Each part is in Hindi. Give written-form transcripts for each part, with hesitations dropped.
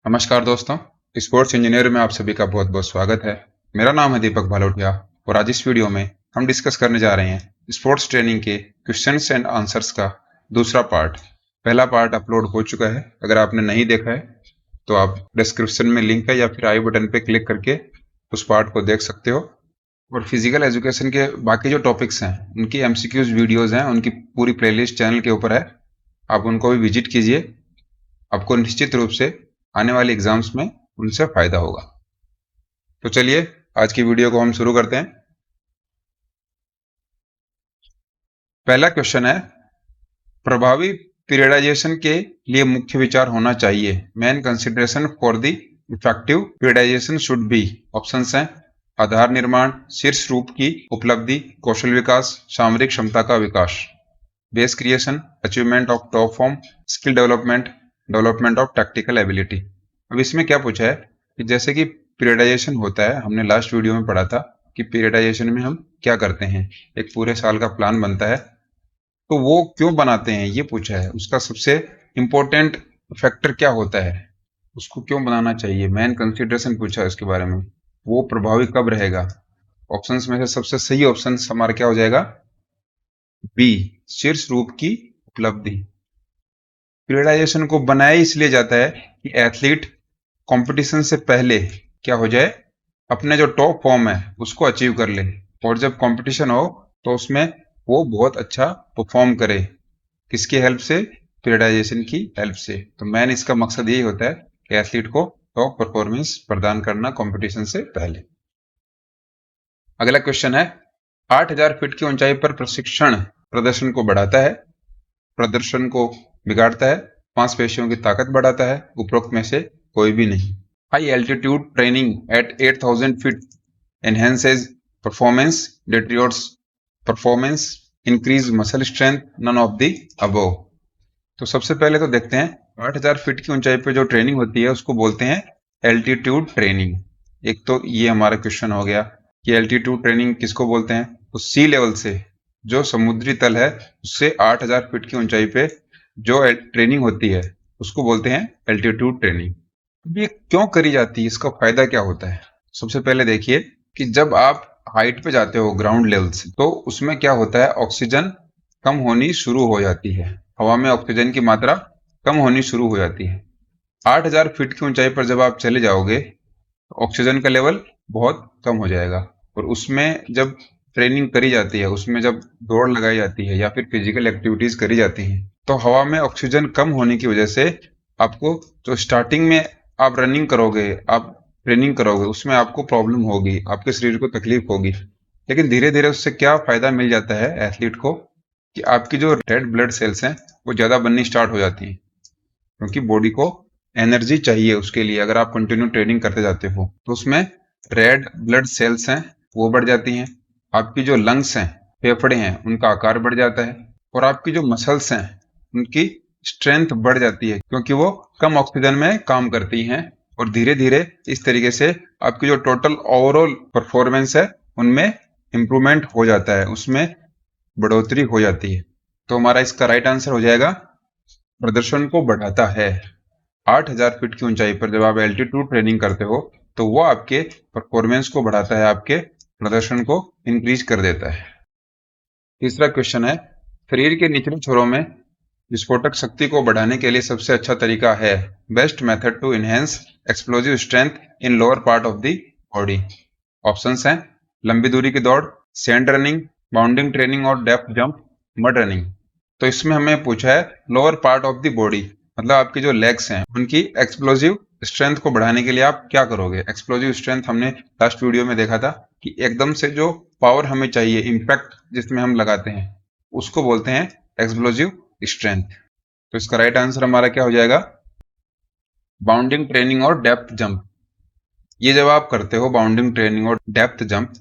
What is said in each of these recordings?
नमस्कार दोस्तों, स्पोर्ट्स इंजीनियर में आप सभी का बहुत बहुत स्वागत है। मेरा नाम है दीपक भालोटिया और आज इस वीडियो में हम डिस्कस करने जा रहे हैं स्पोर्ट्स ट्रेनिंग के क्वेश्चंस एंड आंसर्स का दूसरा पार्ट। पहला पार्ट अपलोड हो चुका है, अगर आपने नहीं देखा है तो आप डिस्क्रिप्शन में लिंक है या फिर आई बटन पे क्लिक करके उस पार्ट को देख सकते हो। और फिजिकल एजुकेशन के बाकी जो टॉपिक्स हैं उनकी एमसीक्यूज वीडियोज हैं, उनकी पूरी प्लेलिस्ट चैनल के ऊपर है, आप उनको भी विजिट कीजिए। आपको निश्चित रूप से आने वाले एग्जाम्स में उनसे फायदा होगा। तो चलिए आज की वीडियो को हम शुरू करते हैं। पहला क्वेश्चन है, प्रभावी पीरियडाइजेशन के लिए मुख्य विचार होना चाहिए। Main consideration for the effective periodisation should be. Options हैं आधार निर्माण, शीर्ष रूप की उपलब्धि, कौशल विकास, सामरिक क्षमता का विकास, base creation, achievement of top form, skill development, development of tactical ability. अब इसमें क्या पूछा है कि जैसे कि पीरियडाइजेशन होता है, हमने लास्ट वीडियो में पढ़ा था कि पीरियडाइजेशन में हम क्या करते हैं, एक पूरे साल का प्लान बनता है, तो वो क्यों बनाते हैं ये पूछा है। उसका सबसे इंपॉर्टेंट फैक्टर क्या होता है, उसको क्यों बनाना चाहिए, मेन कंसिडरेशन पूछा है उसके बारे में। वो प्रभावी कब रहेगा। ऑप्शंस में से सबसे सही ऑप्शन हमारा क्या हो जाएगा, बी, शीर्ष रूप की उपलब्धि। पीरियडाइजेशन को बनाया इसलिए जाता है कि एथलीट कंपटीशन से पहले क्या हो जाए, अपने जो टॉप फॉर्म है उसको अचीव कर ले, और जब कंपटीशन हो तो उसमें वो बहुत अच्छा परफॉर्म करे। किसकी हेल्प से, पीरियडाइजेशन की हेल्प से। तो मेन इसका मकसद यही होता है कि एथलीट को टॉप परफॉर्मेंस प्रदान करना कंपटीशन से पहले। अगला क्वेश्चन है, 8000 फीट की ऊंचाई पर प्रशिक्षण प्रदर्शन को बढ़ाता है, प्रदर्शन को बिगाड़ता है, मांसपेशियों की ताकत बढ़ाता है, उपरोक्त में से कोई भी नहीं। High altitude training at 8000 feet enhances performance, deteriorates performance, increase muscle strength, none of the above। तो सबसे पहले तो देखते हैं 8000 फीट की ऊंचाई पे जो ट्रेनिंग होती है उसको बोलते हैं एल्टीट्यूड ट्रेनिंग। एक तो ये हमारा क्वेश्चन हो गया कि एल्टीट्यूड ट्रेनिंग किसको बोलते हैं, तो सी लेवल से, जो समुद्री तल है उससे 8000 फीट की ऊंचाई पे जो ट्रेनिंग होती है उसको बोलते हैं एल्टीट्यूड ट्रेनिंग। ये क्यों करी जाती है, इसका फायदा क्या होता है। सबसे पहले देखिए कि जब आप हाइट पे जाते हो ग्राउंड लेवल से, तो उसमें क्या होता है, ऑक्सीजन कम होनी शुरू हो जाती है, हवा में ऑक्सीजन की मात्रा कम होनी शुरू हो जाती है। 8000 फीट की ऊंचाई पर जब आप चले जाओगे तो ऑक्सीजन का लेवल बहुत कम हो जाएगा। और उसमें जब ट्रेनिंग करी जाती है, उसमें जब दौड़ लगाई जाती है या फिर फिजिकल एक्टिविटीज करी जाती हैं, तो हवा में ऑक्सीजन कम होने की वजह से आपको जो स्टार्टिंग में आप रनिंग करोगे, आप ट्रेनिंग करोगे, उसमें आपको प्रॉब्लम होगी, आपके शरीर को तकलीफ होगी। लेकिन धीरे धीरे उससे क्या फायदा मिल जाता है एथलीट को कि आपकी जो रेड ब्लड सेल्स हैं वो ज्यादा बननी स्टार्ट हो जाती हैं, क्योंकि बॉडी को एनर्जी चाहिए उसके लिए। अगर आप कंटिन्यू ट्रेनिंग करते जाते हो तो उसमें रेड ब्लड सेल्स हैं वो बढ़ जाती हैं, आपकी जो लंग्स हैं, फेफड़े हैं, उनका आकार बढ़ जाता है, और आपकी जो मसल्स हैं उनकी स्ट्रेंथ बढ़ जाती है, क्योंकि वो कम ऑक्सीजन में काम करती हैं। और धीरे धीरे इस तरीके से आपकी जो टोटल ओवरऑल परफॉर्मेंस है उनमें इंप्रूवमेंट हो जाता है, उसमें बढ़ोतरी हो जाती है। तो हमारा इसका राइट आंसर हो जाएगा, प्रदर्शन को बढ़ाता है। 8000 फीट की ऊंचाई पर जब आप एल्टीट्यूड ट्रेनिंग करते हो तो वो आपके परफॉर्मेंस को बढ़ाता है, आपके प्रदर्शन को इंक्रीज कर देता है। तीसरा क्वेश्चन है, शरीर के निचले छोरों में विस्फोटक शक्ति को बढ़ाने के लिए सबसे अच्छा तरीका है, best method to enhance explosive strength in lower part of the body. Options हैं लंबी दूरी की दौड़, सैंड रनिंग, बाउंडिंग ट्रेनिंग और डेप्थ जंप, मड रनिंग। तो इसमें हमें पूछा है lower part of the body, मतलब आपकी जो लेग्स हैं उनकी एक्सप्लोजिव स्ट्रेंथ को बढ़ाने के लिए आप क्या करोगे। एक्सप्लोजिव स्ट्रेंथ हमने लास्ट वीडियो में देखा था कि एकदम से जो पावर हमें चाहिए, इंपैक्ट जिसमें हम लगाते हैं, उसको बोलते हैं एक्सप्लोजिव स्ट्रेंथ। तो इसका राइट आंसर हमारा क्या हो जाएगा, बाउंडिंग ट्रेनिंग और डेप्थ जंप। ये जब आप करते हो बाउंडिंग ट्रेनिंग और डेप्थ जंप,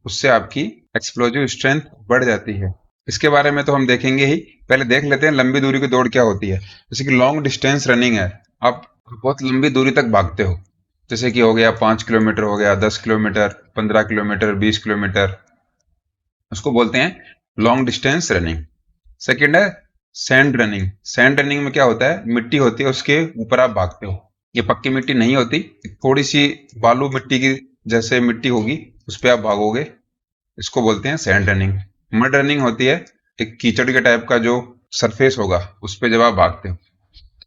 उससे आपकी एक्सप्लोजिव स्ट्रेंथ बढ़ जाती है। इसके बारे में तो हम देखेंगे ही, पहले देख लेते हैं लंबी दूरी की दौड़ क्या होती है। जैसे कि लॉन्ग डिस्टेंस रनिंग है, आप बहुत लंबी दूरी तक भागते हो, जैसे कि हो गया 5 किलोमीटर, हो गया 10 किलोमीटर, 15 किलोमीटर, 20 किलोमीटर, उसको बोलते हैं लॉन्ग डिस्टेंस रनिंग। सेकेंड है सैंड रनिंग। सैंड रनिंग में क्या होता है, मिट्टी होती है उसके ऊपर आप भागते हो, ये पक्की मिट्टी नहीं होती, थोड़ी सी बालू मिट्टी की जैसे मिट्टी होगी, उस पर आप भागोगे, इसको बोलते हैं सैंड रनिंग। मड रनिंग होती है एक कीचड़ के टाइप का जो सरफेस होगा उस पर जब आप भागते हो।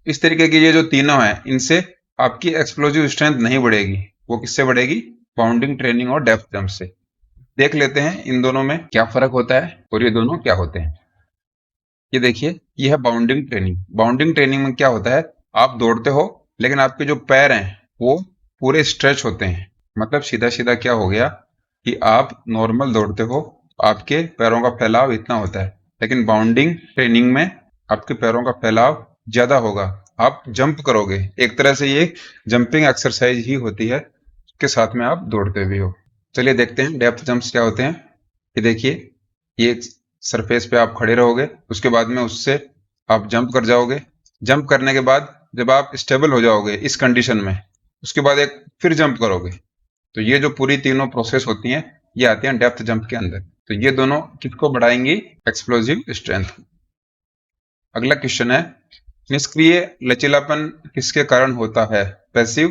इस तरीके की ये जो तीनों हैं, इनसे आपकी एक्सप्लोजिव स्ट्रेंथ नहीं बढ़ेगी। वो किससे बढ़ेगी? बाउंडिंग ट्रेनिंग और डेप्थ जंप से। देख लेते हैं इन दोनों में क्या फर्क होता है और ये दोनों क्या होते हैं। ये देखिए, ये है बाउंडिंग ट्रेनिंग। बाउंडिंग ट्रेनिंग में क्या होता है, आप दौड़ते हो लेकिन आपके जो पैर हैं वो पूरे स्ट्रेच होते हैं। मतलब सीधा सीधा क्या हो गया कि आप नॉर्मल दौड़ते हो, आपके पैरों का फैलाव इतना होता है, लेकिन बाउंडिंग ट्रेनिंग में आपके पैरों का फैलाव ज्यादा होगा। आप जंप करोगे, एक तरह से ये जंपिंग एक्सरसाइज ही होती है, के साथ में आप दौड़ते भी हो। चलिए देखते हैं डेप्थ जंप्स क्या होते हैं। ये देखिए, ये सरफेस पे आप खड़े रहोगे, उसके बाद में उससे आप जंप कर जाओगे। जंप करने के बाद जब आप स्टेबल हो जाओगे इस कंडीशन में, उसके बाद एक फिर जंप करोगे। तो ये जो पूरी तीनों प्रोसेस होती हैं, ये आती हैं डेप्थ जंप के अंदर। तो ये दोनों किसको बढ़ाएंगी? Explosive strength. अगला क्वेश्चन है, निष्क्रिय लचीलापन किसके कारण होता है? Passive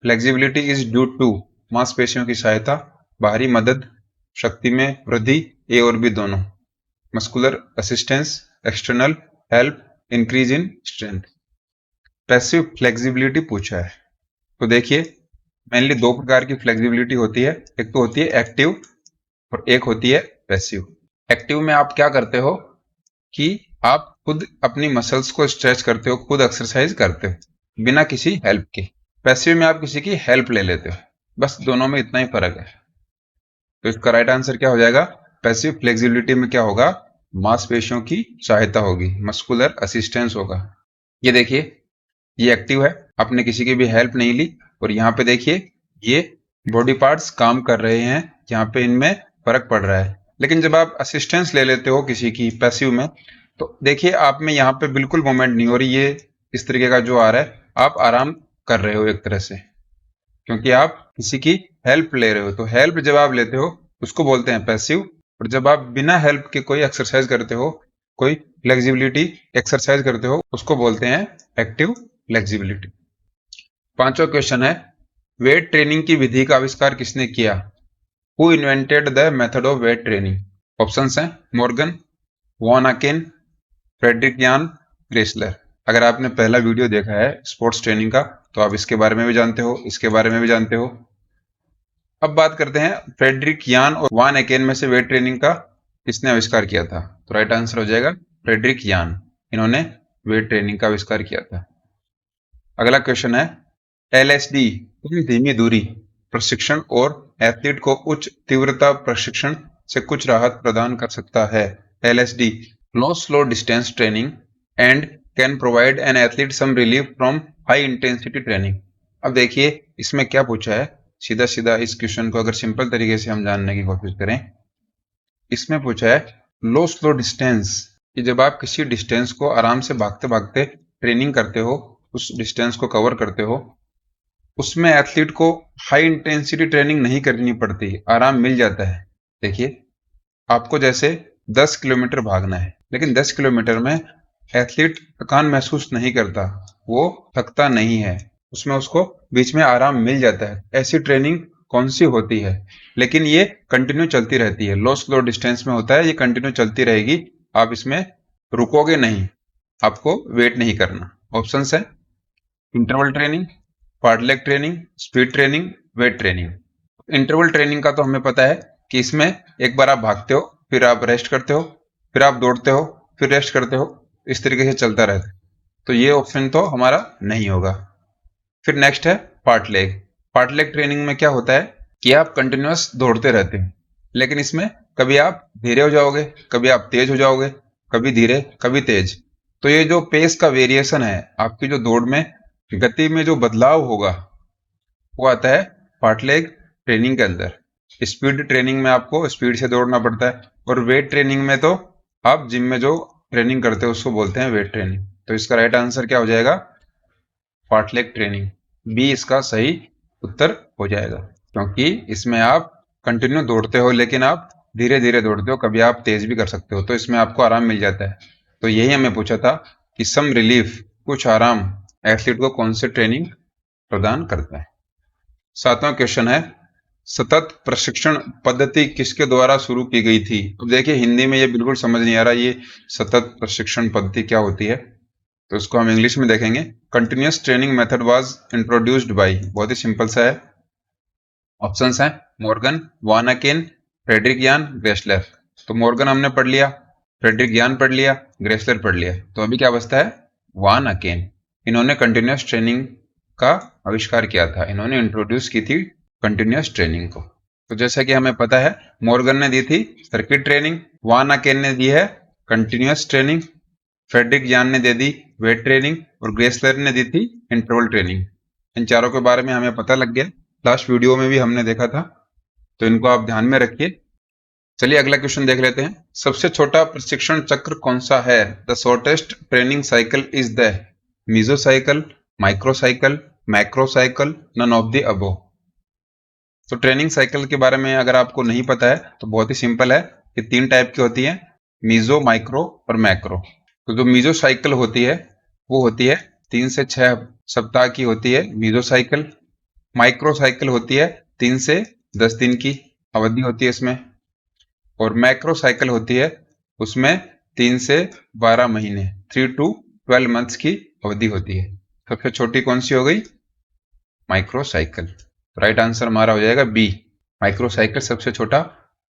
flexibility is due to मांसपेशियों की सहायता, बाहरी मदद, शक्ति में वृद्धि, ए और बी दोनों, muscular assistance, external help, increase in strength. Passive flexibility पूछा है, तो देखिए मेनली दो प्रकार की फ्लेक्सिबिलिटी होती है। एक तो होती है एक्टिव और एक होती है पैसिव। एक्टिव में आप क्या करते हो कि आप खुद अपनी मसल्स को स्ट्रेच करते हो, खुद एक्सरसाइज करते हो बिना किसी हेल्प के। पैसिव में आप किसी की हेल्प ले लेते हो। बस दोनों में इतना ही फर्क है। तो इसका राइट आंसर क्या हो जाएगा? पैसिव फ्लेक्सिबिलिटी में क्या होगा? मांसपेशियों की सहायता होगी, मस्कुलर असिस्टेंस होगा। ये देखिए, ये एक्टिव है, आपने किसी की भी हेल्प नहीं ली। और यहाँ पे देखिए, ये बॉडी पार्ट्स काम कर रहे हैं, यहाँ पे इनमें फर्क पड़ रहा है। लेकिन जब आप असिस्टेंस ले लेते हो किसी की पैसिव में, तो देखिए आप में यहाँ पे बिल्कुल मूवमेंट नहीं हो रही। ये इस तरीके का जो आ रहा है, आप आराम कर रहे हो एक तरह से, क्योंकि आप किसी की हेल्प ले रहे हो। तो हेल्प जब आप लेते हो उसको बोलते हैं पैसिव। और जब आप बिना हेल्प के कोई एक्सरसाइज करते हो, कोई फ्लेक्सिबिलिटी एक्सरसाइज करते हो, उसको बोलते हैं एक्टिव फ्लेक्सिबिलिटी। पांचवा क्वेश्चन है, वेट ट्रेनिंग की विधि का आविष्कार किसने किया? Who invented the method of weight training? Options हैं मॉर्गन, वॉन अकेन, फ्रेडरिक यान, ग्रेसलर। अगर आपने पहला वीडियो देखा है स्पोर्ट्स ट्रेनिंग का, तो आप इसके बारे में भी जानते हो, इसके बारे में भी जानते हो। अब बात करते हैं फ्रेडरिक यान और वान एकेन में से वेट ट्रेनिंग का किसने आविष्कार किया था? तो राइट आंसर हो जाएगा फ्रेडरिक यान। इन्होंने वेट ट्रेनिंग का आविष्कार किया था। अगला क्वेश्चन है, एलएसडी कम धीमी दूरी प्रशिक्षण और एथलीट को उच्च तीव्रता प्रशिक्षण से कुछ राहत प्रदान कर सकता है। LSD low slow distance training and can provide an athlete some relief from high intensity training. अब देखिए इसमें क्या पूछा है, सीधा सीधा इस क्वेश्चन को अगर सिंपल तरीके से हम जानने की कोशिश करें। इसमें पूछा है लो स्लो डिस्टेंस, कि जब आप किसी डिस्टेंस को आराम से भागते भागते ट्रेनिंग करते हो, उस डिस्टेंस को कवर करते हो, उसमें एथलीट को हाई इंटेंसिटी ट्रेनिंग नहीं करनी पड़ती, आराम मिल जाता है। देखिए, आपको जैसे 10 किलोमीटर भागना है, लेकिन 10 किलोमीटर में एथलीट थकान महसूस नहीं करता, वो थकता नहीं है, उसमें उसको बीच में आराम मिल जाता है। ऐसी ट्रेनिंग कौन सी होती है? लेकिन ये कंटिन्यू चलती रहती है, लो स्लो डिस्टेंस में होता है, ये कंटिन्यू चलती रहेगी, आप इसमें रुकोगे नहीं, आपको वेट नहीं करना। ऑप्शंस है interval training, fartlek training, speed training, weight training. Interval training का तो हमें पता है कि इसमें एक बार आप भागते हो, फिर आप रेस्ट करते हो, फिर आप दौड़ते हो, फिर रेस्ट करते हो, इस तरीके से चलता रहता है। तो ये ऑप्शन तो हमारा नहीं होगा। फिर नेक्स्ट है part leg. Part leg training में क्या होता है कि आप कंटिन्यूअस दौड़ते रहते हैं, लेकिन इसमें कभी आप धीरे हो जाओगे, कभी आप तेज हो जाओगे, कभी धीरे कभी तेज। तो ये जो पेस का वेरिएशन है, आपकी जो दौड़ में गति में जो बदलाव होगा, वो आता है पार्ट लेग ट्रेनिंग के अंदर। स्पीड ट्रेनिंग में आपको स्पीड से दौड़ना पड़ता है, और वेट ट्रेनिंग में तो आप जिम में जो ट्रेनिंग करते हो उसको बोलते हैं वेट ट्रेनिंग। तो इसका राइट आंसर क्या हो जाएगा? पार्ट लेग ट्रेनिंग, बी इसका सही उत्तर हो जाएगा, क्योंकि इसमें आप कंटिन्यू दौड़ते हो, लेकिन आप धीरे धीरे दौड़ते हो, कभी आप तेज भी कर सकते हो, तो इसमें आपको आराम मिल जाता है। तो यही हमें पूछा था कि सम रिलीफ, कुछ आराम एथलीट को कौन से ट्रेनिंग प्रदान करता है। 7वां क्वेश्चन है, सतत प्रशिक्षण पद्धति किसके द्वारा शुरू की गई थी? अब देखिए हिंदी में ये बिल्कुल समझ नहीं आ रहा ये सतत प्रशिक्षण पद्धति क्या होती है, तो इसको हम इंग्लिश में देखेंगे। Continuous training method was introduced by, बहुत ही सिंपल सा है। ऑप्शंस हैं मॉर्गन, वान अकेन, फ्रेडरिक यान, ग्रेसलर। तो मॉर्गन हमने पढ़ लिया, फ्रेडरिक यान पढ़ लिया, ग्रेसलर पढ़ लिया, तो अभी क्या बचता है? वान अकेन। इन्होंने कंटिन्यूअस ट्रेनिंग का आविष्कार किया था, इन्होंने इंट्रोड्यूस की थी कंटिन्यूअस ट्रेनिंग को। तो जैसा कि हमें पता है मॉर्गन ने दी थी सर्किट ट्रेनिंग, वान अकेन ने दी है कंटिन्यूअस ट्रेनिंग, फ्रेडरिक यान ने दे दी वेट ट्रेनिंग और ग्रेसलर ने दी थी इंटरवल ट्रेनिंग। इन चारों के बारे में हमें पता लग गया, लास्ट वीडियो में भी हमने देखा था, तो इनको आप ध्यान में रखिए। चलिए अगला क्वेश्चन देख लेते हैं। सबसे छोटा प्रशिक्षण चक्र कौन सा है? The shortest training cycle is the meso cycle, micro cycle, macro cycle, none of the above. तो ट्रेनिंग साइकिल के बारे में अगर आपको नहीं पता है तो बहुत ही सिंपल है, ये 3 टाइप की होती है, मीजो, माइक्रो और मैक्रो। तो जो मीजो साइकिल होती है वो होती है 3 से 6 सप्ताह की होती है मीजो साइकिल। माइक्रो साइकिल होती है 3 से 10 दिन की अवधि होती है इसमें, और मैक्रो साइकिल होती है उसमें 3 से 12 महीने 3 to 12 मंथ्स की अवधि होती है। सबसे छोटी कौन सी हो गई? Micro cycle. राइट आंसर हमारा हो जाएगा बी, माइक्रो साइकिल सबसे छोटा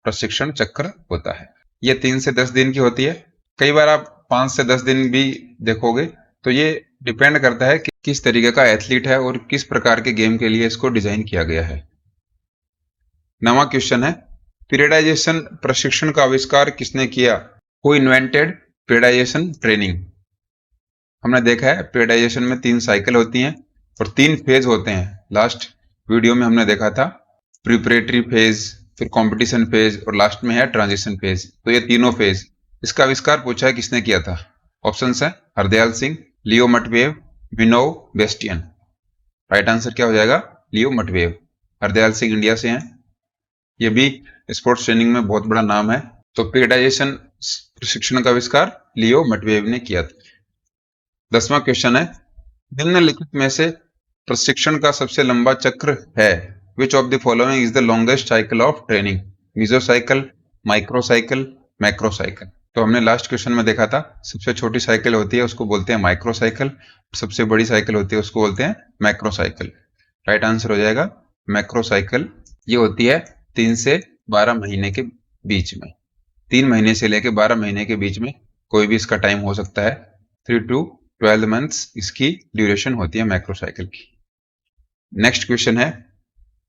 प्रशिक्षण चक्र होता है। ये 3 से 10 दिन की होती है, कई बार आप 5 से 10 दिन भी देखोगे, तो ये डिपेंड करता है कि किस तरीके का एथलीट है और किस प्रकार के गेम के लिए इसको डिजाइन किया गया है। 9वां क्वेश्चन है, पीरियडाइजेशन प्रशिक्षण का आविष्कार किसने किया? Who invented periodisation training? हमने देखा है पीरियडाइजेशन में 3 साइकिल होती हैं और 3 फेज होते हैं। लास्ट वीडियो में हमने देखा था प्रिपरेटरी फेज, फिर कंपटीशन फेज और लास्ट में है ट्रांजिशन फेज। तो ये तीनों फेज, इसका आविष्कार पूछा है किसने किया था? ऑप्शंस है हरदयाल सिंह, लियो मटवेव, विनोव बेस्टियन। राइट आंसर क्या हो जाएगा? लियो मटवेव। हरदयाल सिंह इंडिया से हैं, ये भी स्पोर्ट्स ट्रेनिंग में बहुत बड़ा नाम है। तो पीरियडाइजेशन प्रशिक्षण का आविष्कार लियो मटवेव ने किया था। 10वां क्वेश्चन है, निम्नलिखित में से प्रशिक्षण का सबसे लंबा चक्र है? Which of the following is the longest cycle of training? Meso cycle, micro cycle, macro cycle. तो हमने लास्ट क्वेश्चन में देखा था सबसे छोटी साइकिल होती है उसको बोलते हैं माइक्रो साइकिल, सबसे बड़ी साइकिल होती है उसको बोलते हैं मैक्रो साइकिल। राइट आंसर हो जाएगा मैक्रो साइकिल। ये होती है 3 से 12 महीने के बीच में, 3 महीने से लेकर 12 महीने के बीच में कोई भी इसका टाइम हो सकता है। 3 to 12 मंथ्स इसकी ड्यूरेशन होती है मैक्रो साइकिल की। नेक्स्ट क्वेश्चन है,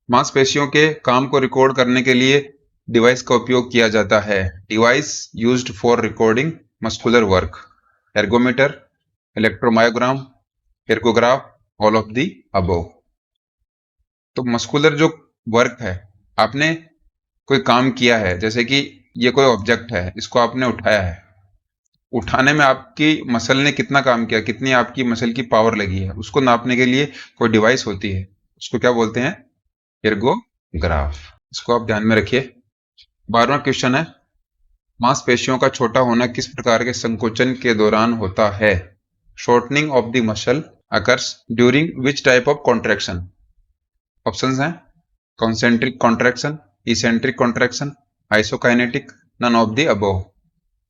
मांसपेशियों के काम को रिकॉर्ड करने के लिए डिवाइस का उपयोग किया जाता है? Device used for recording muscular work, ergometer, electromyogram, ergograph, all of the above. तो मस्कुलर जो वर्क है, आपने कोई काम किया है, जैसे कि ये कोई ऑब्जेक्ट है, इसको आपने उठाया है, उठाने में आपकी मसल ने कितना काम किया, कितनी आपकी मसल की पावर लगी है, उसको नापने के लिए कोई डिवाइस होती है, उसको क्या बोलते हैं? एर्गोग्राफ। इसको आप ध्यान में रखिए। 12वां क्वेश्चन है, मांसपेशियों का छोटा होना किस प्रकार के संकोचन के दौरान होता है? Shortening of the muscle occurs during which type of contraction? Options हैं concentric contraction, eccentric contraction, isokinetic, none of the above.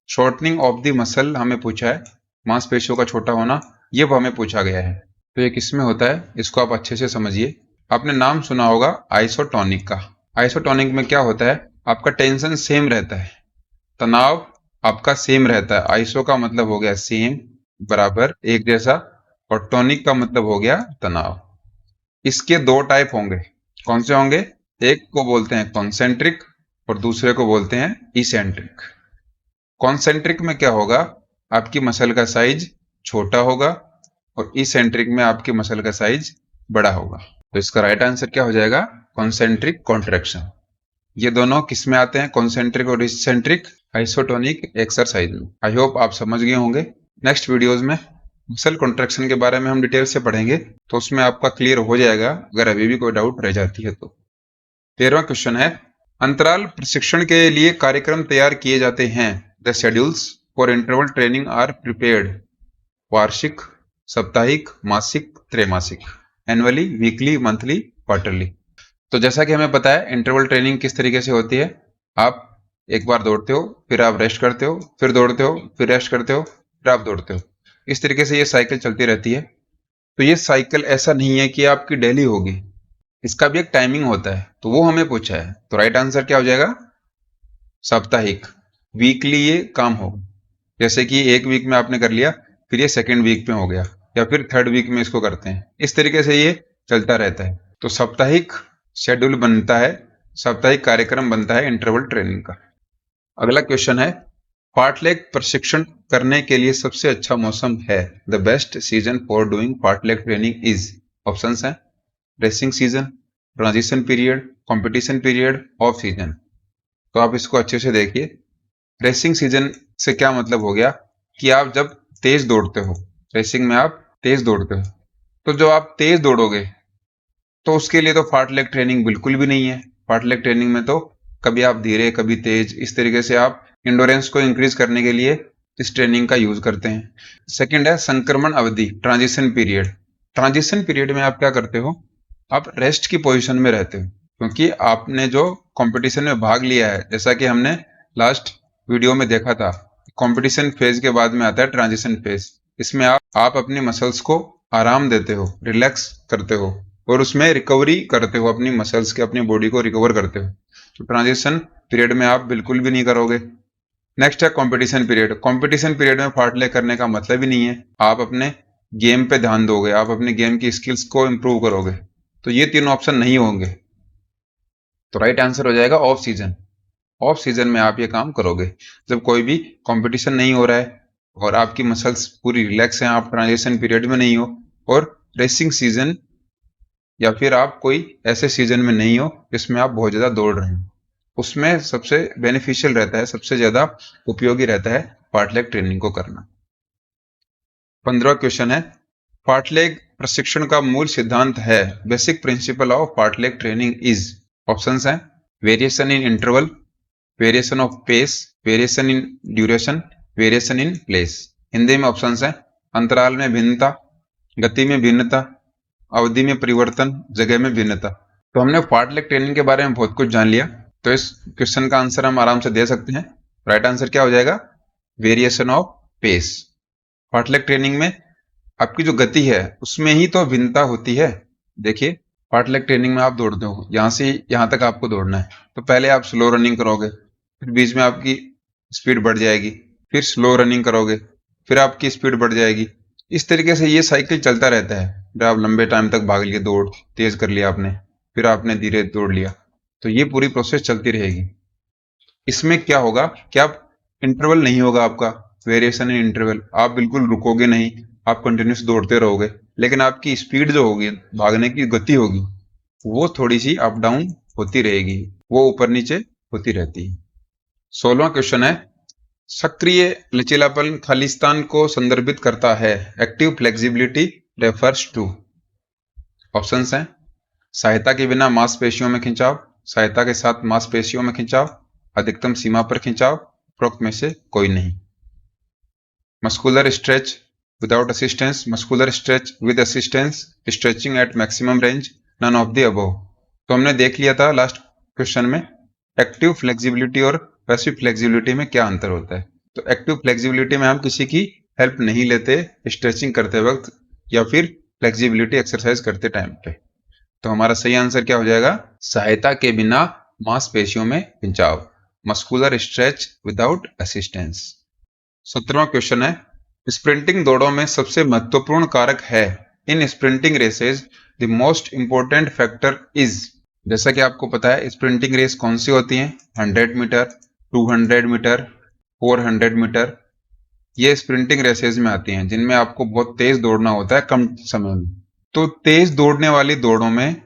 Shortening of the muscle हमें पूछा है, मांसपेशियों का छोटा होना ये हमें पूछा गया है, तो ये किस में होता है इसको आप अच्छे से समझिए। आपने नाम सुना होगा आइसोटोनिक का। आइसोटोनिक में क्या होता है, आपका टेंशन सेम रहता है, तनाव आपका सेम रहता है। आइसो का मतलब हो गया सेम, बराबर, एक जैसा, और टोनिक का मतलब हो गया तनाव। इसके 2 टाइप होंगे, कौन से होंगे? एक को बोलते हैं कॉन्सेंट्रिक और दूसरे को बोलते हैं इसेंट्रिक। कॉन्सेंट्रिक में क्या होगा, आपकी मसल का साइज छोटा होगा और इसेंट्रिक में आपकी मसल का साइज बड़ा होगा। तो इसका राइट आंसर क्या हो जाएगा? Concentric contraction. ये दोनों किस में आते हैं, कॉन्सेंट्रिक और इसेंट्रिक? आइसोटोनिक एक्सरसाइज में। आई होप आप समझ गए होंगे। नेक्स्ट वीडियोस में मसल कॉन्ट्रैक्शन के बारे में हम डिटेल से पढ़ेंगे, तो उसमें आपका क्लियर हो जाएगा अगर अभी भी कोई डाउट रह जाती है तो। 13वां क्वेश्चन है, अंतराल प्रशिक्षण के लिए कार्यक्रम तैयार किए जाते हैं। The schedules for interval training are prepared. वार्षिक, साप्ताहिक, मासिक, त्रैमासिक। Annually, weekly, monthly, quarterly. तो जैसा कि हमें पता है इंटरवल ट्रेनिंग किस तरीके से होती है, आप एक बार दौड़ते हो, फिर आप रेस्ट करते हो, फिर दौड़ते हो, फिर रेस्ट करते हो, फिर आप दौड़ते हो। इस तरीके से ये साइकिल चलती रहती है। तो ये साइकिल ऐसा नहीं है कि आपकी डेली होगी, इसका भी एक टाइमिंग होता है, तो वो हमें पूछा है। तो राइट आंसर क्या हो जाएगा? साप्ताहिक। वीकली ये काम होगा, जैसे कि एक वीक में आपने कर लिया, फिर ये सेकेंड वीक में हो गया, या फिर थर्ड वीक में इसको करते हैं, इस तरीके से ये चलता रहता है। तो साप्ताहिक शेड्यूल बनता है, साप्ताहिक कार्यक्रम बनता है इंटरवल ट्रेनिंग का। अगला क्वेश्चन है, फार्टलेग प्रशिक्षण करने के लिए सबसे अच्छा मौसम है। The best season for doing fartlek training is. Options हैं racing season, transition period, competition period, off season. तो आप इसको अच्छे से देखिए। रेसिंग सीजन से क्या मतलब हो गया कि आप जब तेज दौड़ते हो, रेसिंग में आप तेज दौड़ते हो, तो जो आप तेज दौड़ोगे तो उसके लिए तो फार्टलेग ट्रेनिंग बिल्कुल भी नहीं है। फार्टलेग ट्रेनिंग में तो कभी आप धीरे कभी तेज, इस तरीके से आप इंडोरेंस को इंक्रीज करने के लिए इस ट्रेनिंग का यूज करते हैं। सेकंड है संक्रमण अवधि, ट्रांजिशन पीरियड। ट्रांजिशन पीरियड में आप क्या करते हो, आप रेस्ट की पोजीशन में रहते हो, क्योंकि आपने जो कंपटीशन में भाग लिया है, जैसा कि हमने लास्ट वीडियो में देखा था, कंपटीशन फेज के बाद में आता है ट्रांजिशन फेज। इसमें आप अपनी मसल्स को आराम देते हो, रिलैक्स करते हो, और उसमें रिकवरी करते हो, अपनी मसल्स के, अपनी बॉडी को रिकवर करते हो। तो ट्रांजिशन पीरियड में आप बिल्कुल भी नहीं करोगे। नेक्स्ट है कंपटीशन पीरियड। कंपटीशन पीरियड में फार्टलेग करने का मतलब ही नहीं है, आप अपने गेम पे ध्यान दोगे, आप अपने गेम की स्किल्स को इंप्रूव करोगे। तो ये तीन ऑप्शन नहीं होंगे, तो राइट आंसर हो जाएगा ऑफ सीजन। ऑफ सीजन में आप ये काम करोगे जब कोई भी कंपटीशन नहीं हो रहा है और आपकी मसल्स पूरी रिलैक्स हैं, आप ट्रांजिशन पीरियड में नहीं हो, और रेसिंग सीजन या फिर आप कोई ऐसे सीजन में नहीं हो जिसमें आप बहुत ज्यादा दौड़ रहे हो। उसमें सबसे बेनिफिशियल रहता है, सबसे ज्यादा उपयोगी रहता है फार्टलेग ट्रेनिंग को करना। 15वां क्वेश्चन है, फार्टलेग प्रशिक्षण का मूल सिद्धांत है। Basic principle of fartlek training is. Options हैं variation in interval, variation of pace, variation in duration, variation in place. Hindi में ऑप्शंस हैं अंतराल में भिन्नता, गति में भिन्नता, अवधि में परिवर्तन, जगह में भिन्नता। तो हमने फार्टलेग ट्रेनिंग के बारे में बहुत कुछ जान लिया, तो इस क्वेश्चन का आंसर हम आराम से दे सकते हैं। राइट आंसर क्या हो जाएगा? Variation of pace. Fartlek training में आपकी जो गति है उसमें ही तो भिन्नता होती है। देखिए फार्टलेग ट्रेनिंग में आप दौड़ते हो, यहां से यहां तक आपको दौड़ना है, तो पहले आप स्लो रनिंग करोगे, फिर बीच में आपकी स्पीड बढ़ जाएगी, फिर स्लो रनिंग करोगे, फिर आपकी स्पीड बढ़ जाएगी। इस तरीके से ये साइकिल चलता रहता है। फिर आप लंबे टाइम तक भाग लिए, दौड़ तेज कर लिया आपने, फिर आपने धीरे दौड़ लिया, तो ये पूरी प्रोसेस चलती रहेगी। इसमें क्या होगा कि आप इंटरवल नहीं होगा आपका, वेरिएशन इन इंटरवल, आप बिल्कुल रुकोगे नहीं, आप कंटिन्यूस दौड़ते रहोगे, लेकिन आपकी स्पीड जो होगी, भागने की गति होगी, वो थोड़ी सी अप डाउन होती रहेगी, वो ऊपर नीचे होती रहती है। 16वां क्वेश्चन है, सक्रिय लचीलापन खालिस्तान को संदर्भित करता है। Active flexibility refers to. Options हैं सहायता के बिना मांसपेशियों में खिंचाव, सहायता के साथ मांसपेशियों में खिंचाव, अधिकतम सीमा पर खिंचाव, उपरोक्त में से कोई नहीं। Muscular stretch without assistance, muscular stretch with assistance, stretching at maximum range, none of the above. तो हमने देख लिया था लास्ट क्वेश्चन में एक्टिव फ्लेक्सिबिलिटी और पैसिव फ्लेक्सिबिलिटी में क्या अंतर होता है। तो एक्टिव फ्लेक्सिबिलिटी में हम किसी की हेल्प नहीं लेते स्ट्रेचिंग करते वक्त या फिर फ्लेक्सिबिलिटी एक्सरसाइज करते टाइम पे। तो हमारा सही आंसर क्या हो जाएगा? सहायता के बिना मांसपेशियों में खिंचाव, मस्कुलर स्ट्रेच विदाउट असिस्टेंस। 17वां क्वेश्चन है, स्प्रिंटिंग दौड़ों में सबसे महत्वपूर्ण कारक है। In sprinting races the most important factor is. जैसा कि आपको पता है स्प्रिंटिंग रेस कौन सी होती है, 100 मीटर, 200 मीटर, 400 मीटर, ये स्प्रिंटिंग रेसेज में आती हैं, जिनमें आपको बहुत तेज दौड़ना होता है कम समय में। तो तेज दौड़ने वाली दौड़ों में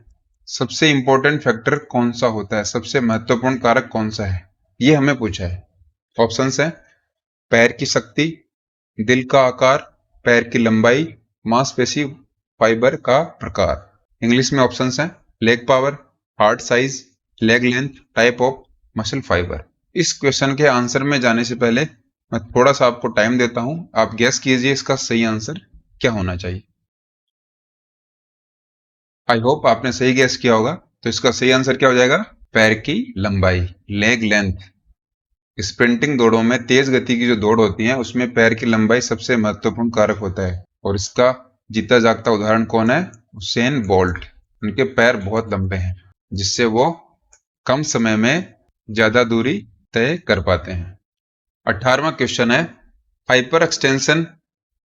सबसे इंपॉर्टेंट फैक्टर कौन सा होता है, सबसे महत्वपूर्ण कारक कौन सा है, ये हमें पूछा है। ऑप्शंस हैं पैर की शक्ति, दिल का आकार, पैर की लंबाई, मांसपेशी फाइबर का प्रकार। इंग्लिश में ऑप्शंस हैं leg power, heart size, leg length, type of muscle fibre. इस क्वेश्चन के आंसर में जाने से पहले मैं थोड़ा सा आपको टाइम देता हूं, आप गेस कीजिए इसका सही आंसर क्या होना चाहिए। आई होप आपने सही गेस किया होगा। तो इसका सही आंसर क्या हो जाएगा? पैर की लंबाई, लेग लेंथ। स्प्रिंटिंग दौड़ों में, तेज गति की जो दौड़ होती है उसमें पैर की लंबाई सबसे महत्वपूर्ण कारक होता है। और इसका जीता जागता उदाहरण कौन है? Usain bolt. उनके पैर बहुत लंबे हैं जिससे वो कम समय में ज्यादा दूरी तय कर पाते हैं। 18वां क्वेश्चन है, हाइपर एक्सटेंशन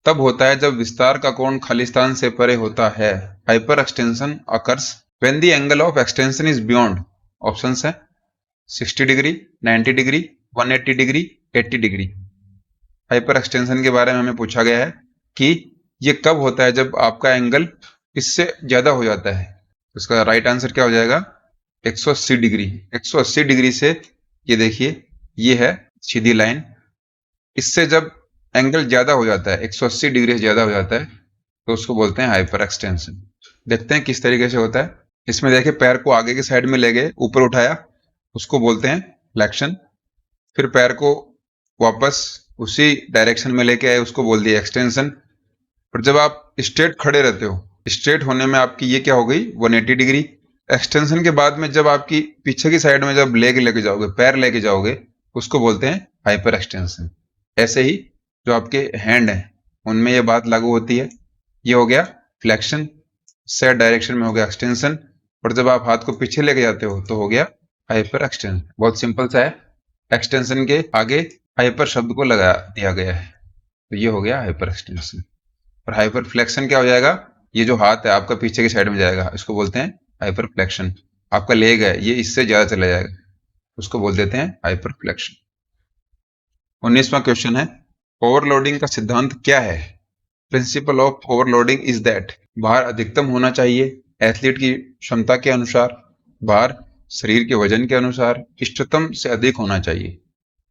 तब होता है जब विस्तार का कोण खाली स्थान से परे होता है। Hyper extension occurs when the angle of extension is beyond, options है 60 degree, 90 degree, 180 degree, 80 degree. Hyper extension के बारे में हमें पूछा गया है कि ये कब होता है जब आपका एंगल इससे ज्यादा हो जाता है। इसका राइट आंसर क्या हो जाएगा? 180 डिग्री। 180 डिग्री से, ये देखिए, ये है सीधी लाइन, इससे जब एंगल ज्यादा हो जाता है, 180 डिग्री से ज्यादा हो जाता है, तो उसको बोलते हैं हाइपर एक्सटेंशन। देखते हैं किस तरीके से होता है। इसमें देखिए, पैर को आगे की साइड में ले गए, ऊपर उठाया, उसको बोलते हैं फ्लेक्शन। फिर पैर को वापस उसी डायरेक्शन में लेके आए, उसको बोल दिया एक्सटेंशन। पर जब आप स्ट्रेट खड़े रहते हो, स्ट्रेट होने में आपकी ये क्या हो गई? 180 डिग्री। एक्सटेंशन के बाद में जब आपकी पीछे की साइड में जब लेग लेके जाओगे, पैर लेके जाओगे, उसको बोलते हैं हाइपर एक्सटेंशन। ऐसे ही जो आपके हैंड है उनमें ये बात लागू होती है। ये हो गया फ्लेक्शन, सेट डायरेक्शन में हो गया एक्सटेंशन, और जब आप हाथ को पीछे लेके जाते हो तो हो गया हाइपर एक्सटेंशन। बहुत सिंपल सा है। एक्सटेंशन के आगे हाइपर शब्द को लगा दिया गया है, तो ये हो गया हाइपर एक्सटेंशन। और हाइपर फ्लेक्शन क्या हो जाएगा? ये जो हाथ है आपका पीछे की साइड में जाएगा, इसको बोलते हैं हाइपर फ्लेक्शन। आपका लेग है, ये इससे ज्यादा चला जाएगा, उसको बोल देते हैं हाइपर फ्लेक्शन। 19वां क्वेश्चन है, ओवरलोडिंग का सिद्धांत क्या है? Principle of overloading is that भार अधिकतम होना चाहिए एथलीट की क्षमता के अनुसार, भार शरीर के वजन के अनुसार इष्टतम से अधिक होना चाहिए।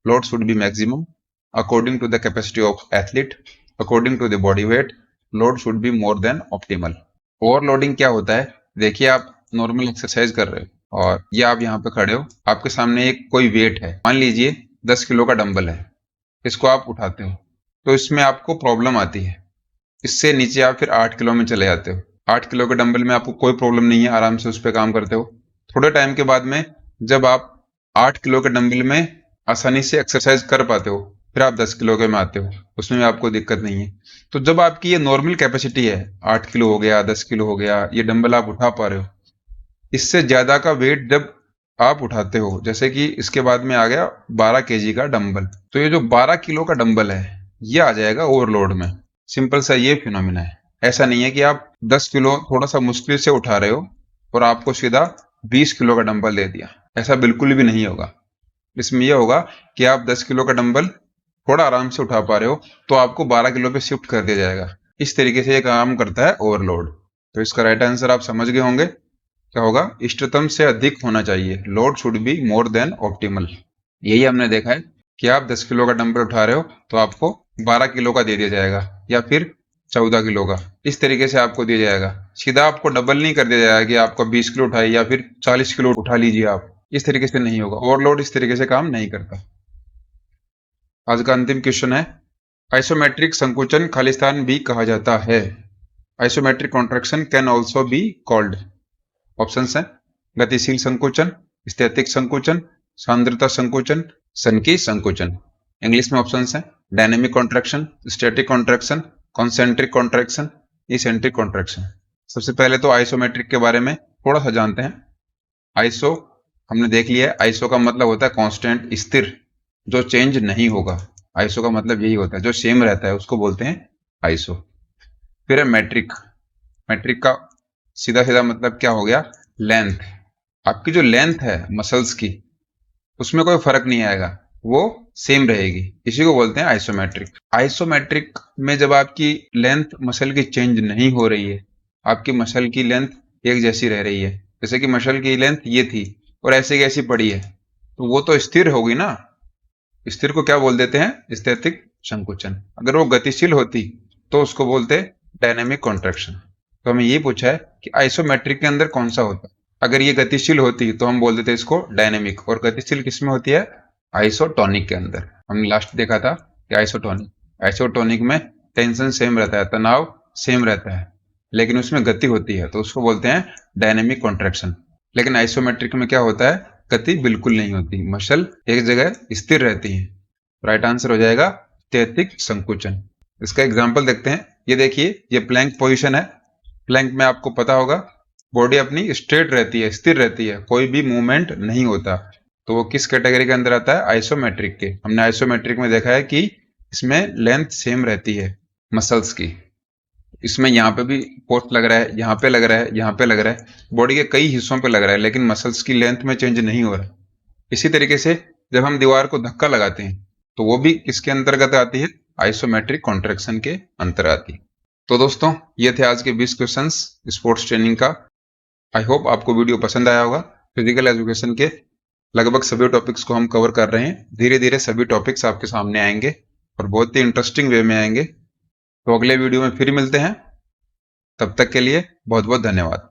Load should be maximum according to the capacity of athlete, according to the body weight, load should be more than optimal. Overloading क्या होता है? देखिए, आप नॉर्मल एक्सरसाइज कर रहे हो और ये आप यहाँ पे खड़े हो, आपके सामने एक कोई वेट है, मान लीजिए 10 किलो का डंबल है, इसको आप उठाते हो, तो इसमें आपको प्रॉब्लम आती है। इससे नीचे आप फिर 8 किलो में चले जाते हो। 8 किलो के डंबल में आपको कोई प्रॉब्लम नहीं है, आराम से उस पर काम करते हो। थोड़े टाइम के बाद में जब आप 8 किलो के डंबल में आसानी से एक्सरसाइज कर पाते हो, फिर आप 10 किलो के में आते हो, उसमें भी आपको दिक्कत नहीं है। तो जब आपकी ये नॉर्मल कैपेसिटी है, 8 किलो हो गया, 10 किलो हो गया, ये डंबल आप उठा पा रहे हो, इससे ज्यादा का वेट जब आप उठाते हो, जैसे कि इसके बाद में आ गया 12 केजी का डंबल, तो ये जो 12 किलो का डंबल है ये आ जाएगा ओवरलोड में। सिंपल सा ये फिनोमिना है। ऐसा नहीं है कि आप 10 किलो थोड़ा सा मुश्किल से उठा रहे हो और आपको सीधा 20 किलो का डंबल दे दिया, ऐसा बिल्कुल भी नहीं होगा। इसमें यह होगा कि आप 10 किलो का डंबल थोड़ा आराम से उठा पा रहे हो तो आपको 12 किलो पे शिफ्ट कर दिया जाएगा। इस तरीके से ये काम करता है ओवरलोड। तो इसका राइट आंसर आप समझ गए होंगे, क्या होगा? इष्टतम से अधिक होना चाहिए, load should be more than optimal. यही हमने देखा है कि आप 10 किलो का डंबल उठा रहे हो तो आपको 12 किलो का दे दिया जाएगा या फिर 14 किलो का, इस तरीके से आपको दिया जाएगा। सीधा आपको डबल नहीं कर दिया जाएगा कि आपको 20 किलो उठाई या फिर 40 किलो उठा लीजिए आप, इस तरीके से नहीं होगा। ओवरलोड इस तरीके से काम नहीं करता। आज का अंतिम क्वेश्चन है, आइसोमेट्रिक संकुचन खालिस्तान भी कहा जाता है। Isometric contraction can also be called, options हैं गतिशील संकुचन, स्थैतिक संकुचन, सांद्रता संकुचन, सनकी संकुचन। इंग्लिश में ऑप्शंस हैं dynamic contraction, static contraction, concentric contraction, eccentric contraction. सबसे पहले तो आइसोमेट्रिक के बारे में थोड़ा सा जानते हैं। आइसो हमने देख लिया है, आइसो का मतलब होता है कांस्टेंट, स्थिर, जो चेंज नहीं होगा। आइसो का मतलब यही होता है, जो सेम रहता है उसको बोलते हैं आइसो। फिर है मैट्रिक। मैट्रिक का सीधा सीधा मतलब क्या हो गया? लेंथ। आपकी जो लेंथ है मसल्स की, उसमें कोई फर्क नहीं आएगा, वो सेम रहेगी, इसी को बोलते हैं आइसोमेट्रिक। आइसोमेट्रिक में जब आपकी लेंथ मसल की चेंज नहीं हो रही है, आपकी मसल की लेंथ एक जैसी रह रही है, जैसे कि मसल की लेंथ ये थी और ऐसे की ऐसी पड़ी है, तो वो तो स्थिर होगी ना। स्थिर को क्या बोल देते हैं? स्थैतिक संकुचन। अगर वो गतिशील होती तो उसको बोलते डायनेमिक कॉन्ट्रैक्शन। तो हमें ये पूछा है कि आइसोमेट्रिक के अंदर कौन सा होता है। अगर ये गतिशील होती तो हम बोल देते इसको डायनेमिक, और गतिशील किसमें होती है? आइसोटोनिक के अंदर। हमने लास्ट देखा था कि आइसोटोनिक में टेंशन सेम रहता है, तनाव सेम रहता है, लेकिन उसमें गति होती है, तो उसको बोलते हैं डायनेमिक कॉन्ट्रैक्शन। लेकिन आइसोमेट्रिक में क्या होता है, गति बिल्कुल नहीं होती, मसल एक जगह स्थिर रहती है। राइट आंसर हो जाएगा स्थैतिक संकुचन। इसका एग्जाम्पल देखते हैं। ये देखिए, ये प्लैंक पोजिशन है। प्लैंक में आपको पता होगा बॉडी अपनी स्ट्रेट रहती है, स्थिर रहती है, कोई भी मूवमेंट नहीं होता। तो वो किस कैटेगरी के अंदर आता है, आइसोमेट्रिक के। हमने आइसोमेट्रिक में देखा है कि इसमें लेंथ सेम रहती है मसल्स की। इसमें यहाँ पे भी फोर्स लग रहा है, यहाँ पे लग रहा है, यहाँ पे लग रहा है, बॉडी के कई हिस्सों पे लग रहा है, लेकिन मसल्स की लेंथ में चेंज नहीं हो रहा। इसी तरीके से जब हम दीवार को धक्का लगाते हैं तो वो भी किसके अंतर्गत आती है, आइसोमेट्रिक कॉन्ट्रैक्शन के अंतर आती है। तो दोस्तों, ये थे आज के 20 क्वेश्चंस स्पोर्ट्स ट्रेनिंग का। आई होप आपको वीडियो पसंद आया होगा। फिजिकल एजुकेशन के लगभग सभी टॉपिक्स को हम कवर कर रहे हैं। धीरे धीरे सभी टॉपिक्स आपके सामने आएंगे और बहुत ही इंटरेस्टिंग वे में आएंगे। तो अगले वीडियो में फिर मिलते हैं। तब तक के लिए बहुत बहुत धन्यवाद।